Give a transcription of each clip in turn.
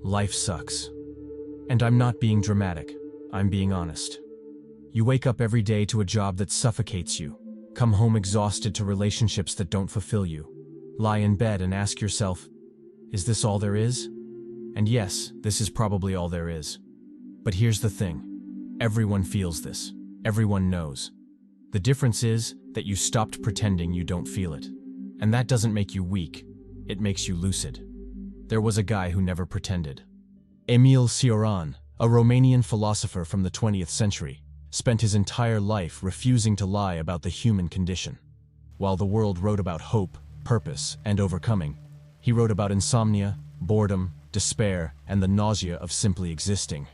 Life sucks. And I'm not being dramatic, I'm being honest. You wake up every day to a job that suffocates you, come home exhausted to relationships that don't fulfill you, lie in bed and ask yourself, is this all there is? And yes, this is probably all there is. But here's the thing. Everyone feels this. Everyone knows. The difference is that you stopped pretending you don't feel it. And that doesn't make you weak. It makes you lucid. There was a guy who never pretended. Emil Cioran, a Romanian philosopher from the 20th century, spent his entire life refusing to lie about the human condition. While the world wrote about hope, purpose, and overcoming, he wrote about insomnia, boredom, despair, and the nausea of simply existing.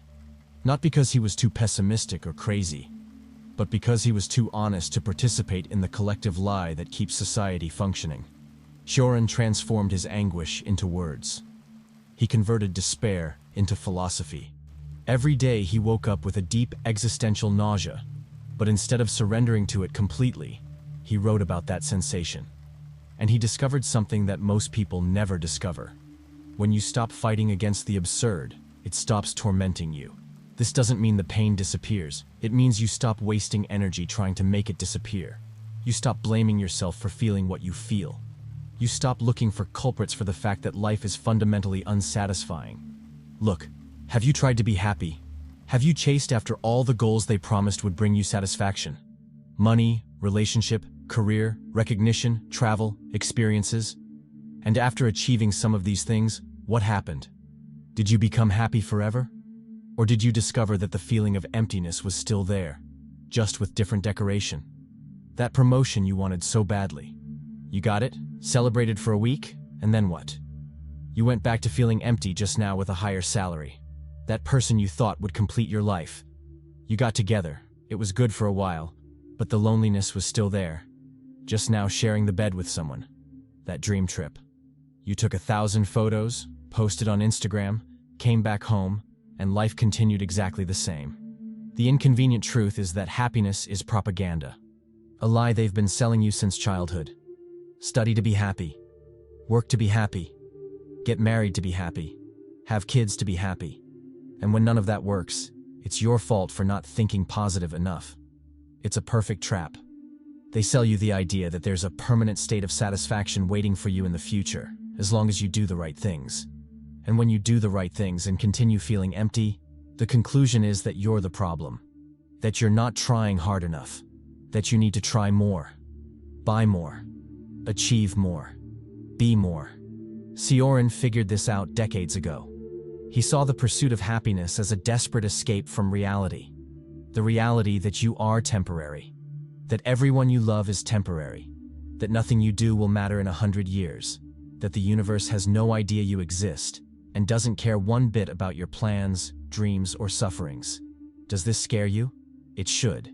Not because he was too pessimistic or crazy, but because he was too honest to participate in the collective lie that keeps society functioning. Cioran transformed his anguish into words. He converted despair into philosophy. Every day he woke up with a deep existential nausea, but instead of surrendering to it completely, he wrote about that sensation. And he discovered something that most people never discover. When you stop fighting against the absurd, it stops tormenting you. This doesn't mean the pain disappears. It means you stop wasting energy trying to make it disappear. You stop blaming yourself for feeling what you feel. You stop looking for culprits for the fact that life is fundamentally unsatisfying. Look, have you tried to be happy? Have you chased after all the goals they promised would bring you satisfaction? Money, relationship, career, recognition, travel, experiences? And after achieving some of these things, what happened? Did you become happy forever? Or did you discover that the feeling of emptiness was still there, just with different decoration? That promotion you wanted so badly. You got it, celebrated for a week, and then what? You went back to feeling empty just now with a higher salary. That person you thought would complete your life. You got together, it was good for a while, but the loneliness was still there. Just now sharing the bed with someone. That dream trip. You took 1,000 photos, posted on Instagram, came back home, and life continued exactly the same. The inconvenient truth is that happiness is propaganda. A lie they've been selling you since childhood. Study to be happy. Work to be happy. Get married to be happy. Have kids to be happy. And when none of that works, it's your fault for not thinking positive enough. It's a perfect trap. They sell you the idea that there's a permanent state of satisfaction waiting for you in the future, as long as you do the right things. And when you do the right things and continue feeling empty, the conclusion is that you're the problem. That you're not trying hard enough. That you need to try more. Buy more. Achieve more. Be more. Cioran figured this out decades ago. He saw the pursuit of happiness as a desperate escape from reality. The reality that you are temporary. That everyone you love is temporary. That nothing you do will matter in 100 years. That the universe has no idea you exist and doesn't care one bit about your plans, dreams, or sufferings. Does this scare you? It should.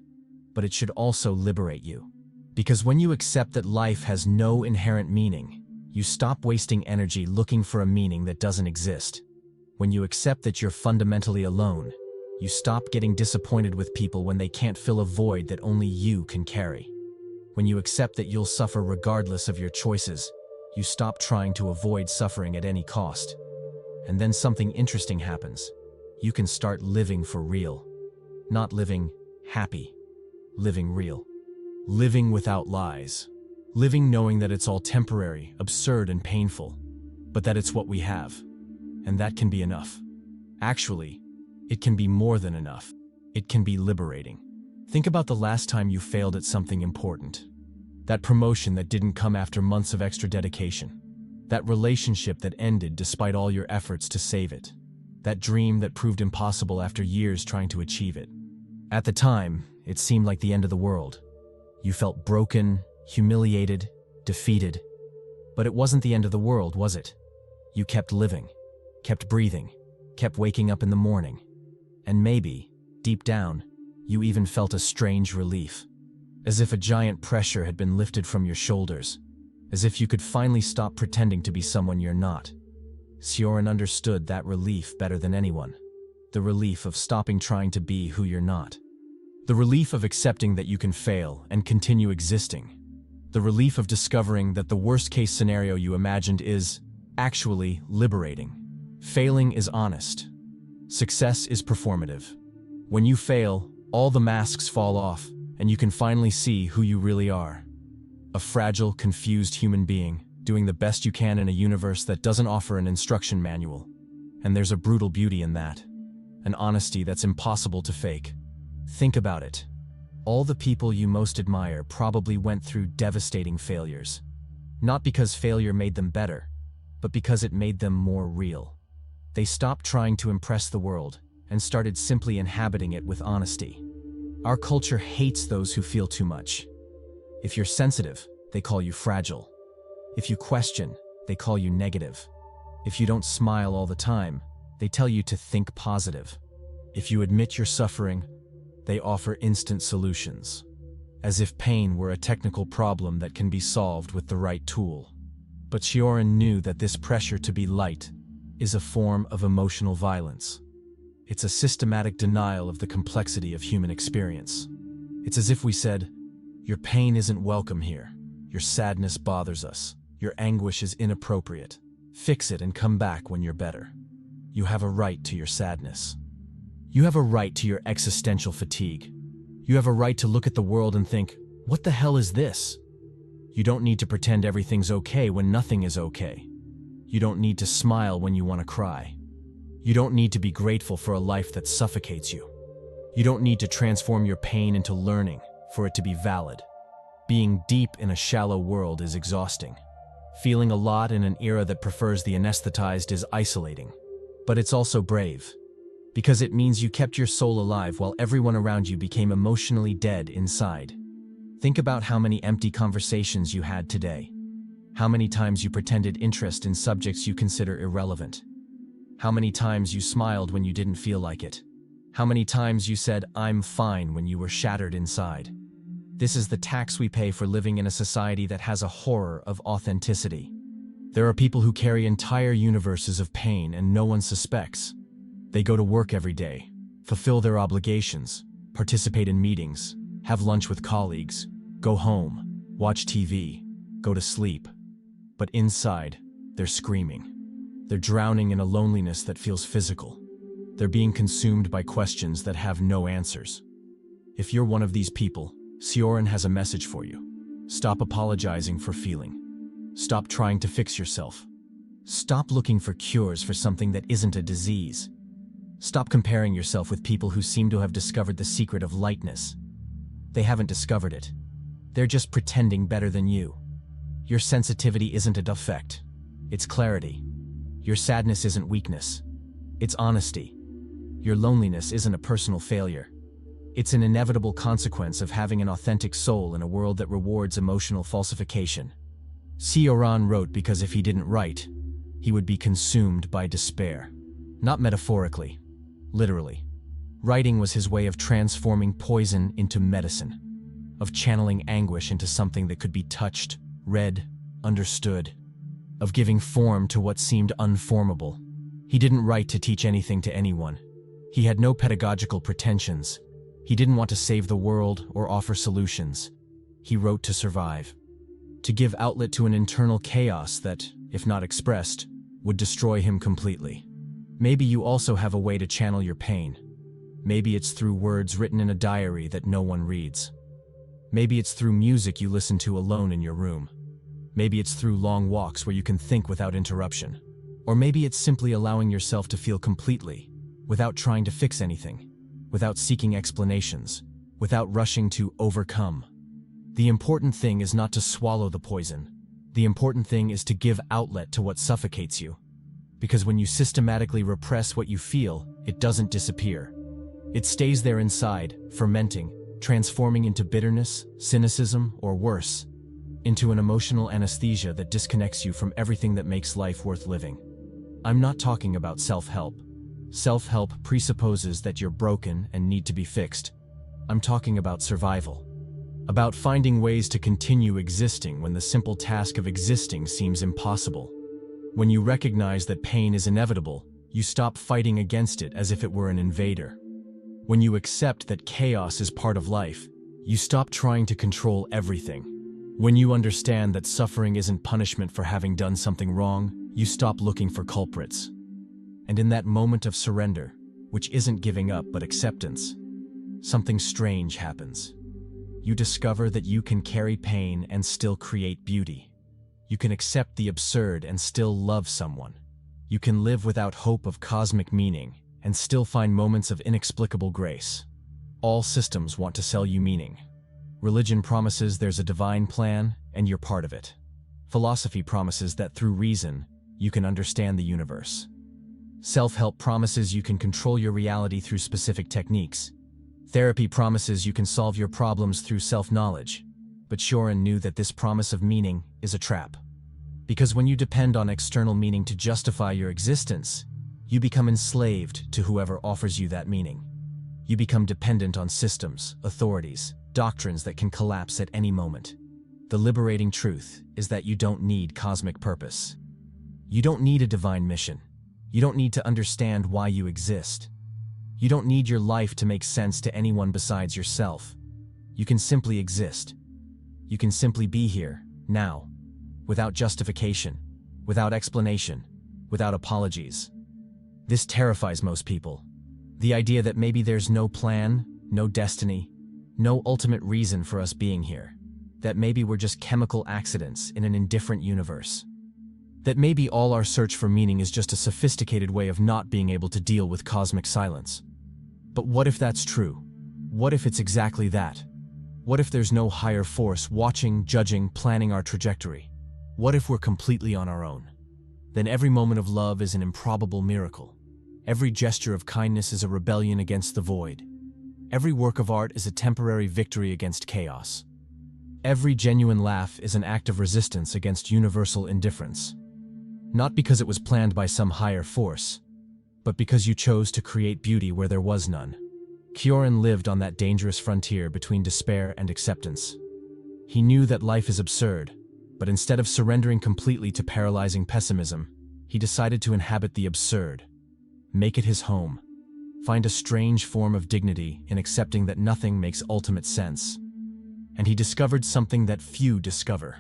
But it should also liberate you. Because when you accept that life has no inherent meaning, you stop wasting energy looking for a meaning that doesn't exist. When you accept that you're fundamentally alone, you stop getting disappointed with people when they can't fill a void that only you can carry. When you accept that you'll suffer regardless of your choices, you stop trying to avoid suffering at any cost. And then something interesting happens. You can start living for real. Not living happy. Living real. Living without lies. Living knowing that it's all temporary, absurd, and painful, but that it's what we have. And that can be enough. Actually, it can be more than enough. It can be liberating. Think about the last time you failed at something important. That promotion that didn't come after months of extra dedication. That relationship that ended despite all your efforts to save it. That dream that proved impossible after years trying to achieve it. At the time, it seemed like the end of the world. You felt broken, humiliated, defeated. But it wasn't the end of the world, was it? You kept living, kept breathing, kept waking up in the morning. And maybe, deep down, you even felt a strange relief. As if a giant pressure had been lifted from your shoulders. As if you could finally stop pretending to be someone you're not. Cioran understood that relief better than anyone. The relief of stopping trying to be who you're not. The relief of accepting that you can fail and continue existing. The relief of discovering that the worst-case scenario you imagined is, actually, liberating. Failing is honest. Success is performative. When you fail, all the masks fall off, and you can finally see who you really are. A fragile, confused human being, doing the best you can in a universe that doesn't offer an instruction manual. And there's a brutal beauty in that. An honesty that's impossible to fake. Think about it. All the people you most admire probably went through devastating failures. Not because failure made them better, but because it made them more real. They stopped trying to impress the world and started simply inhabiting it with honesty. Our culture hates those who feel too much. If you're sensitive, they call you fragile. If you question, they call you negative. If you don't smile all the time, they tell you to think positive. If you admit you're suffering, they offer instant solutions. As if pain were a technical problem that can be solved with the right tool. But Cioran knew that this pressure to be light is a form of emotional violence. It's a systematic denial of the complexity of human experience. It's as if we said, "Your pain isn't welcome here. Your sadness bothers us. Your anguish is inappropriate. Fix it and come back when you're better. You have a right to your sadness. You have a right to your existential fatigue. You have a right to look at the world and think, what the hell is this? You don't need to pretend everything's okay when nothing is okay. You don't need to smile when you want to cry. You don't need to be grateful for a life that suffocates you. You don't need to transform your pain into learning for it to be valid. Being deep in a shallow world is exhausting. Feeling a lot in an era that prefers the anesthetized is isolating. But it's also brave. Because it means you kept your soul alive while everyone around you became emotionally dead inside. Think about how many empty conversations you had today. How many times you pretended interest in subjects you consider irrelevant. How many times you smiled when you didn't feel like it. How many times you said, "I'm fine," when you were shattered inside. This is the tax we pay for living in a society that has a horror of authenticity. There are people who carry entire universes of pain and no one suspects. They go to work every day, fulfill their obligations, participate in meetings, have lunch with colleagues, go home, watch TV, go to sleep. But inside, they're screaming. They're drowning in a loneliness that feels physical. They're being consumed by questions that have no answers. If you're one of these people, Cioran has a message for you. Stop apologizing for feeling. Stop trying to fix yourself. Stop looking for cures for something that isn't a disease. Stop comparing yourself with people who seem to have discovered the secret of lightness. They haven't discovered it. They're just pretending better than you. Your sensitivity isn't a defect. It's clarity. Your sadness isn't weakness. It's honesty. Your loneliness isn't a personal failure. It's an inevitable consequence of having an authentic soul in a world that rewards emotional falsification. Cioran wrote because if he didn't write, he would be consumed by despair. Not metaphorically, literally. Writing was his way of transforming poison into medicine, of channeling anguish into something that could be touched, read, understood, of giving form to what seemed unformable. He didn't write to teach anything to anyone. He had no pedagogical pretensions. He didn't want to save the world or offer solutions. He wrote to survive, to give outlet to an internal chaos that, if not expressed, would destroy him completely. Maybe you also have a way to channel your pain. Maybe it's through words written in a diary that no one reads. Maybe it's through music you listen to alone in your room. Maybe it's through long walks where you can think without interruption. Or maybe it's simply allowing yourself to feel completely, without trying to fix anything, without seeking explanations, without rushing to overcome. The important thing is not to swallow the poison. The important thing is to give outlet to what suffocates you. Because when you systematically repress what you feel, it doesn't disappear. It stays there inside, fermenting, transforming into bitterness, cynicism, or worse, into an emotional anesthesia that disconnects you from everything that makes life worth living. I'm not talking about self-help. Self-help presupposes that you're broken and need to be fixed. I'm talking about survival. About finding ways to continue existing when the simple task of existing seems impossible. When you recognize that pain is inevitable, you stop fighting against it as if it were an invader. When you accept that chaos is part of life, you stop trying to control everything. When you understand that suffering isn't punishment for having done something wrong, you stop looking for culprits. And in that moment of surrender, which isn't giving up but acceptance, something strange happens. You discover that you can carry pain and still create beauty. You can accept the absurd and still love someone. You can live without hope of cosmic meaning and still find moments of inexplicable grace. All systems want to sell you meaning. Religion promises there's a divine plan and you're part of it. Philosophy promises that through reason, you can understand the universe. Self-help promises you can control your reality through specific techniques. Therapy promises you can solve your problems through self-knowledge. But Cioran knew that this promise of meaning is a trap. Because when you depend on external meaning to justify your existence, you become enslaved to whoever offers you that meaning. You become dependent on systems, authorities, doctrines that can collapse at any moment. The liberating truth is that you don't need cosmic purpose. You don't need a divine mission. You don't need to understand why you exist. You don't need your life to make sense to anyone besides yourself. You can simply exist. You can simply be here, now, without justification, without explanation, without apologies. This terrifies most people. The idea that maybe there's no plan, no destiny, no ultimate reason for us being here. That maybe we're just chemical accidents in an indifferent universe. That maybe all our search for meaning is just a sophisticated way of not being able to deal with cosmic silence. But what if that's true? What if it's exactly that? What if there's no higher force watching, judging, planning our trajectory? What if we're completely on our own? Then every moment of love is an improbable miracle. Every gesture of kindness is a rebellion against the void. Every work of art is a temporary victory against chaos. Every genuine laugh is an act of resistance against universal indifference. Not because it was planned by some higher force, but because you chose to create beauty where there was none. Cioran lived on that dangerous frontier between despair and acceptance. He knew that life is absurd, but instead of surrendering completely to paralyzing pessimism, he decided to inhabit the absurd, make it his home, find a strange form of dignity in accepting that nothing makes ultimate sense. And he discovered something that few discover.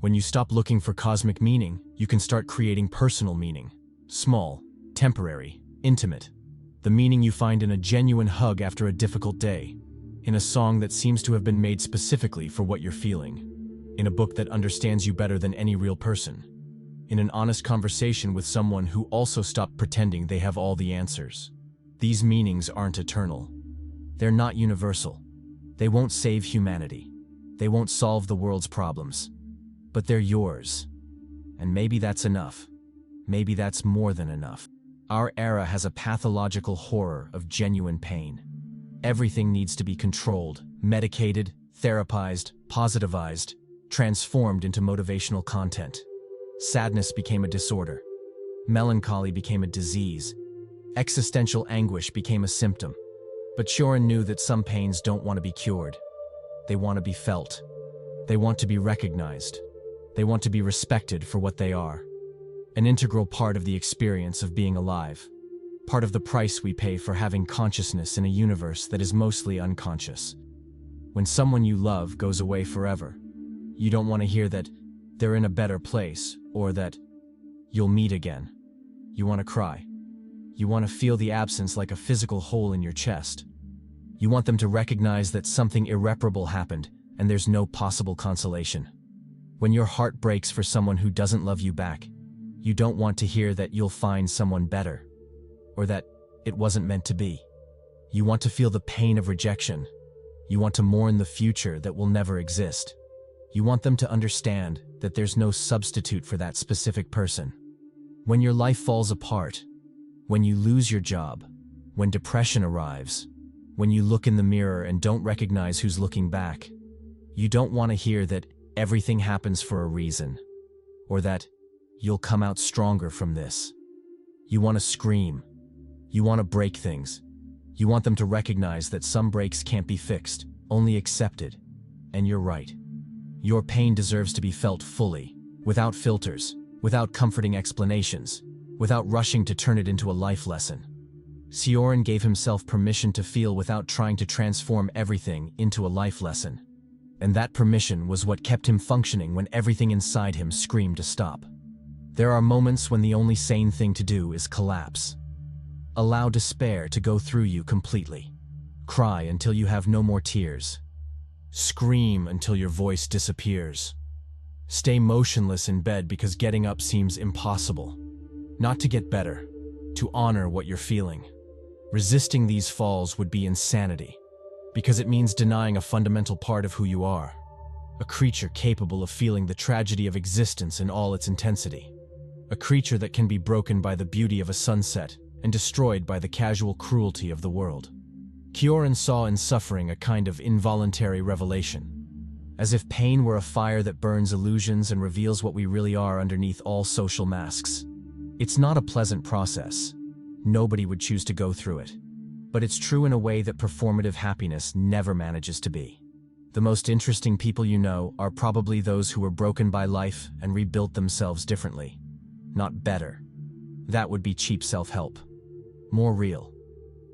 When you stop looking for cosmic meaning, you can start creating personal meaning. Small, temporary, intimate. The meaning you find in a genuine hug after a difficult day, in a song that seems to have been made specifically for what you're feeling, in a book that understands you better than any real person, in an honest conversation with someone who also stopped pretending they have all the answers. These meanings aren't eternal. They're not universal. They won't save humanity. They won't solve the world's problems. But they're yours. And maybe that's enough. Maybe that's more than enough. Our era has a pathological horror of genuine pain. Everything needs to be controlled, medicated, therapized, positivized, transformed into motivational content. Sadness became a disorder. Melancholy became a disease. Existential anguish became a symptom. But Cioran knew that some pains don't want to be cured. They want to be felt. They want to be recognized. They want to be respected for what they are. An integral part of the experience of being alive. Part of the price we pay for having consciousness in a universe that is mostly unconscious. When someone you love goes away forever, you don't want to hear that they're in a better place or that you'll meet again. You want to cry. You want to feel the absence like a physical hole in your chest. You want them to recognize that something irreparable happened and there's no possible consolation. When your heart breaks for someone who doesn't love you back, you don't want to hear that you'll find someone better, or that it wasn't meant to be. You want to feel the pain of rejection. You want to mourn the future that will never exist. You want them to understand that there's no substitute for that specific person. When your life falls apart, when you lose your job, when depression arrives, when you look in the mirror and don't recognize who's looking back, you don't want to hear that everything happens for a reason, or that you'll come out stronger from this. You want to scream. You want to break things. You want them to recognize that some breaks can't be fixed, only accepted. And you're right. Your pain deserves to be felt fully, without filters, without comforting explanations, without rushing to turn it into a life lesson. Cioran gave himself permission to feel without trying to transform everything into a life lesson. And that permission was what kept him functioning when everything inside him screamed to stop. There are moments when the only sane thing to do is collapse. Allow despair to go through you completely. Cry until you have no more tears. Scream until your voice disappears. Stay motionless in bed because getting up seems impossible. Not to get better, to honor what you're feeling. Resisting these falls would be insanity, because it means denying a fundamental part of who you are. A creature capable of feeling the tragedy of existence in all its intensity. A creature that can be broken by the beauty of a sunset and destroyed by the casual cruelty of the world. Cioran saw in suffering a kind of involuntary revelation. As if pain were a fire that burns illusions and reveals what we really are underneath all social masks. It's not a pleasant process. Nobody would choose to go through it. But it's true in a way that performative happiness never manages to be. The most interesting people you know are probably those who were broken by life and rebuilt themselves differently. Not better. That would be cheap self-help. More real.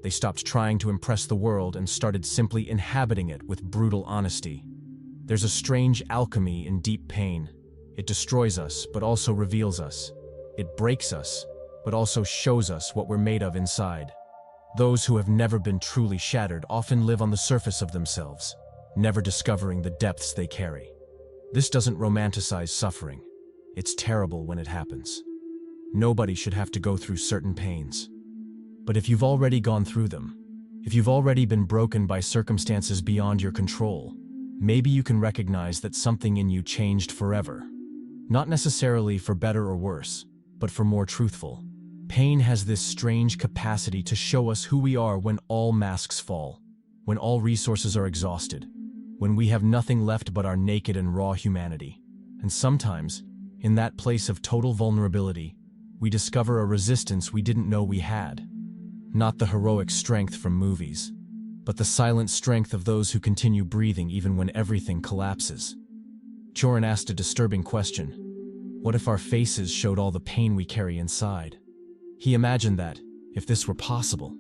They stopped trying to impress the world and started simply inhabiting it with brutal honesty. There's a strange alchemy in deep pain. It destroys us, but also reveals us. It breaks us, but also shows us what we're made of inside. Those who have never been truly shattered often live on the surface of themselves, never discovering the depths they carry. This doesn't romanticize suffering. It's terrible when it happens. Nobody should have to go through certain pains. But if you've already gone through them, if you've already been broken by circumstances beyond your control, maybe you can recognize that something in you changed forever. Not necessarily for better or worse, but for more truthful. Pain has this strange capacity to show us who we are when all masks fall, when all resources are exhausted, when we have nothing left but our naked and raw humanity. And sometimes, in that place of total vulnerability, we discover a resistance we didn't know we had. Not the heroic strength from movies, but the silent strength of those who continue breathing even when everything collapses. Cioran asked a disturbing question. What if our faces showed all the pain we carry inside? He imagined that, if this were possible,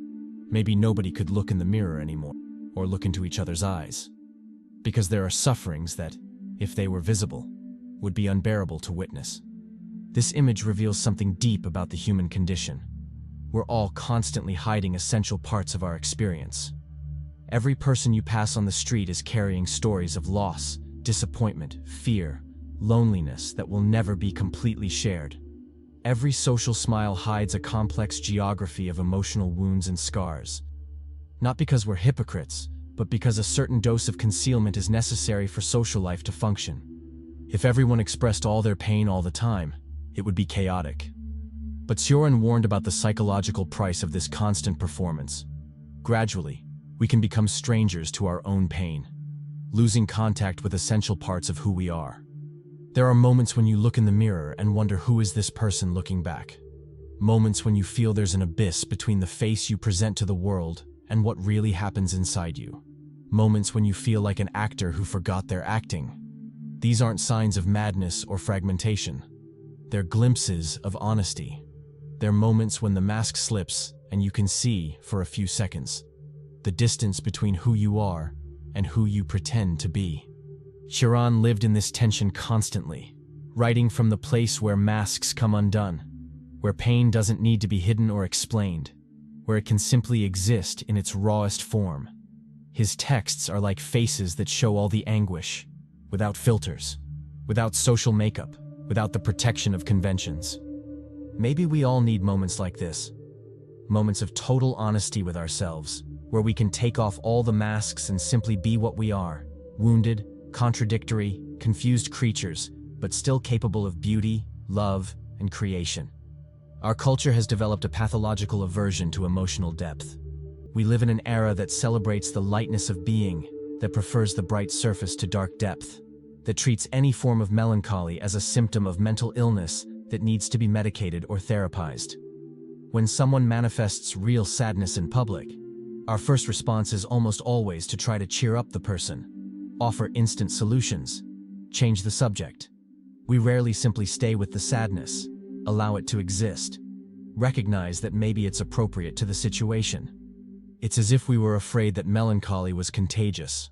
maybe nobody could look in the mirror anymore, or look into each other's eyes. Because there are sufferings that, if they were visible, would be unbearable to witness. This image reveals something deep about the human condition. We're all constantly hiding essential parts of our experience. Every person you pass on the street is carrying stories of loss, disappointment, fear, loneliness that will never be completely shared. Every social smile hides a complex geography of emotional wounds and scars. Not because we're hypocrites, but because a certain dose of concealment is necessary for social life to function. If everyone expressed all their pain all the time, it would be chaotic. But Cioran warned about the psychological price of this constant performance. Gradually, we can become strangers to our own pain, losing contact with essential parts of who we are. There are moments when you look in the mirror and wonder, who is this person looking back? Moments when you feel there's an abyss between the face you present to the world and what really happens inside you. Moments when you feel like an actor who forgot their acting. These aren't signs of madness or fragmentation. They're glimpses of honesty. They're moments when the mask slips and you can see, for a few seconds, the distance between who you are and who you pretend to be. Cioran lived in this tension constantly, writing from the place where masks come undone, where pain doesn't need to be hidden or explained, where it can simply exist in its rawest form. His texts are like faces that show all the anguish, without filters, without social makeup, without the protection of conventions. Maybe we all need moments like this, moments of total honesty with ourselves, where we can take off all the masks and simply be what we are, wounded, contradictory, confused creatures, but still capable of beauty, love, and creation. Our culture has developed a pathological aversion to emotional depth. We live in an era that celebrates the lightness of being, that prefers the bright surface to dark depth, that treats any form of melancholy as a symptom of mental illness that needs to be medicated or therapized. When someone manifests real sadness in public, our first response is almost always to try to cheer up the person, offer instant solutions, change the subject. We rarely simply stay with the sadness, allow it to exist, recognize that maybe it's appropriate to the situation. It's as if we were afraid that melancholy was contagious,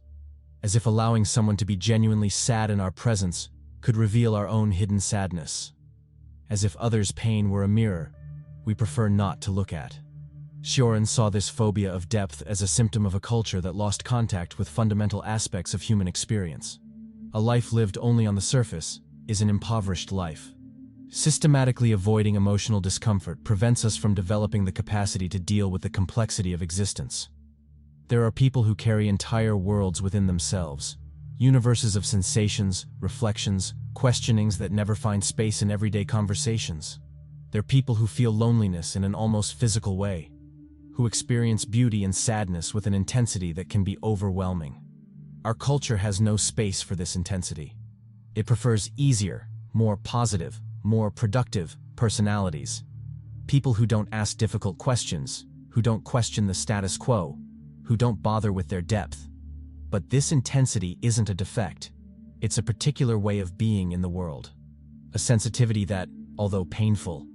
as if allowing someone to be genuinely sad in our presence could reveal our own hidden sadness. as if others' pain were a mirror we prefer not to look at. Cioran saw this phobia of depth as a symptom of a culture that lost contact with fundamental aspects of human experience. A life lived only on the surface is an impoverished life. Systematically avoiding emotional discomfort prevents us from developing the capacity to deal with the complexity of existence. There are people who carry entire worlds within themselves, universes of sensations, reflections, questionings that never find space in everyday conversations. They're people who feel loneliness in an almost physical way, who experience beauty and sadness with an intensity that can be overwhelming. Our culture has no space for this intensity. It prefers easier, more positive, more productive personalities. People who don't ask difficult questions, who don't question the status quo, who don't bother with their depth. But this intensity isn't a defect. It's a particular way of being in the world. A sensitivity that, although painful,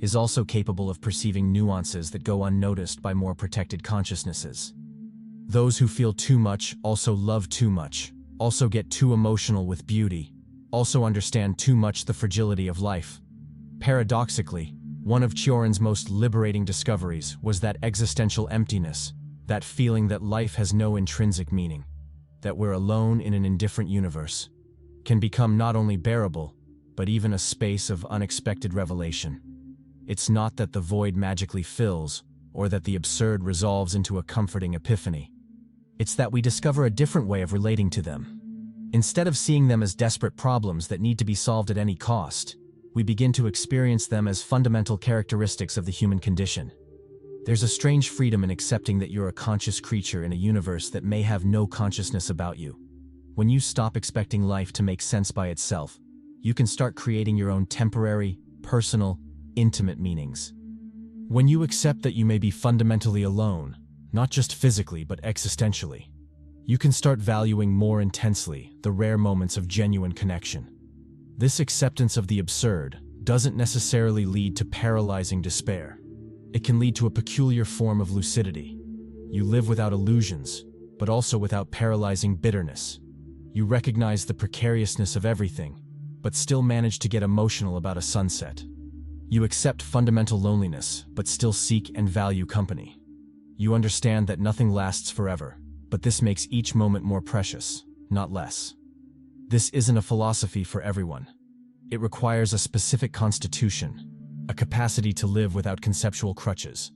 is also capable of perceiving nuances that go unnoticed by more protected consciousnesses. Those who feel too much also love too much, also get too emotional with beauty, also understand too much the fragility of life. Paradoxically, one of Cioran's most liberating discoveries was that existential emptiness, that feeling that life has no intrinsic meaning, that we're alone in an indifferent universe, can become not only bearable, but even a space of unexpected revelation. It's not that the void magically fills, or that the absurd resolves into a comforting epiphany. It's that we discover a different way of relating to them. Instead of seeing them as desperate problems that need to be solved at any cost, we begin to experience them as fundamental characteristics of the human condition. There's a strange freedom in accepting that you're a conscious creature in a universe that may have no consciousness about you. When you stop expecting life to make sense by itself, you can start creating your own temporary, personal, intimate meanings. When you accept that you may be fundamentally alone, not just physically but existentially, you can start valuing more intensely the rare moments of genuine connection. This acceptance of the absurd doesn't necessarily lead to paralyzing despair. It can lead to a peculiar form of lucidity. You live without illusions, but also without paralyzing bitterness. You recognize the precariousness of everything, but still manage to get emotional about a sunset. You accept fundamental loneliness, but still seek and value company. You understand that nothing lasts forever, but this makes each moment more precious, not less. This isn't a philosophy for everyone. It requires a specific constitution, a capacity to live without conceptual crutches,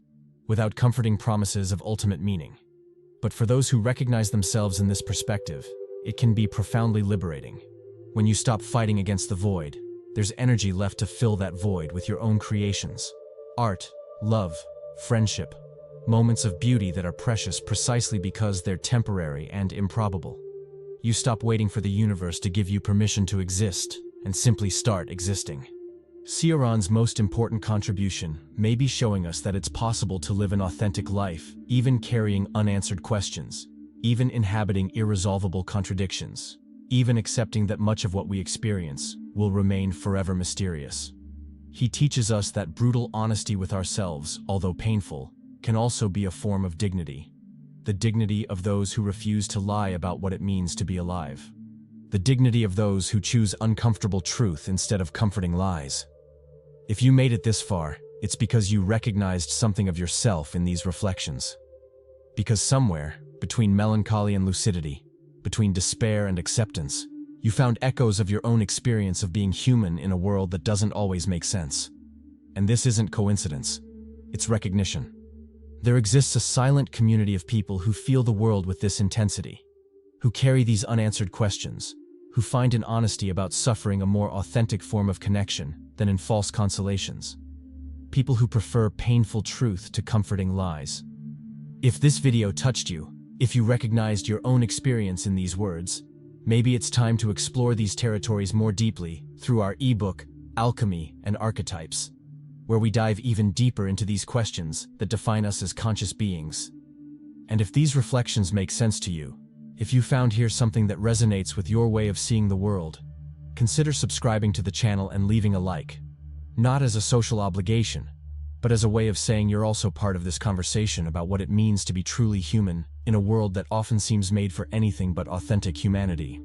without comforting promises of ultimate meaning. But for those who recognize themselves in this perspective, it can be profoundly liberating. When you stop fighting against the void, there's energy left to fill that void with your own creations. Art, love, friendship, moments of beauty that are precious precisely because they're temporary and improbable. You stop waiting for the universe to give you permission to exist and simply start existing. Cioran's most important contribution may be showing us that it's possible to live an authentic life, even carrying unanswered questions, even inhabiting irresolvable contradictions, even accepting that much of what we experience will remain forever mysterious. He teaches us that brutal honesty with ourselves, although painful, can also be a form of dignity. The dignity of those who refuse to lie about what it means to be alive. The dignity of those who choose uncomfortable truth instead of comforting lies. If you made it this far, it's because you recognized something of yourself in these reflections. Because somewhere, between melancholy and lucidity, between despair and acceptance, you found echoes of your own experience of being human in a world that doesn't always make sense. And this isn't coincidence, it's recognition. There exists a silent community of people who feel the world with this intensity, who carry these unanswered questions, who find in honesty about suffering a more authentic form of connection than in false consolations. People who prefer painful truth to comforting lies. If this video touched you, if you recognized your own experience in these words, maybe it's time to explore these territories more deeply through our ebook, Alchemy and Archetypes, where we dive even deeper into these questions that define us as conscious beings. And if these reflections make sense to you, if you found here something that resonates with your way of seeing the world, consider subscribing to the channel and leaving a like, not as a social obligation, but as a way of saying you're also part of this conversation about what it means to be truly human in a world that often seems made for anything but authentic humanity.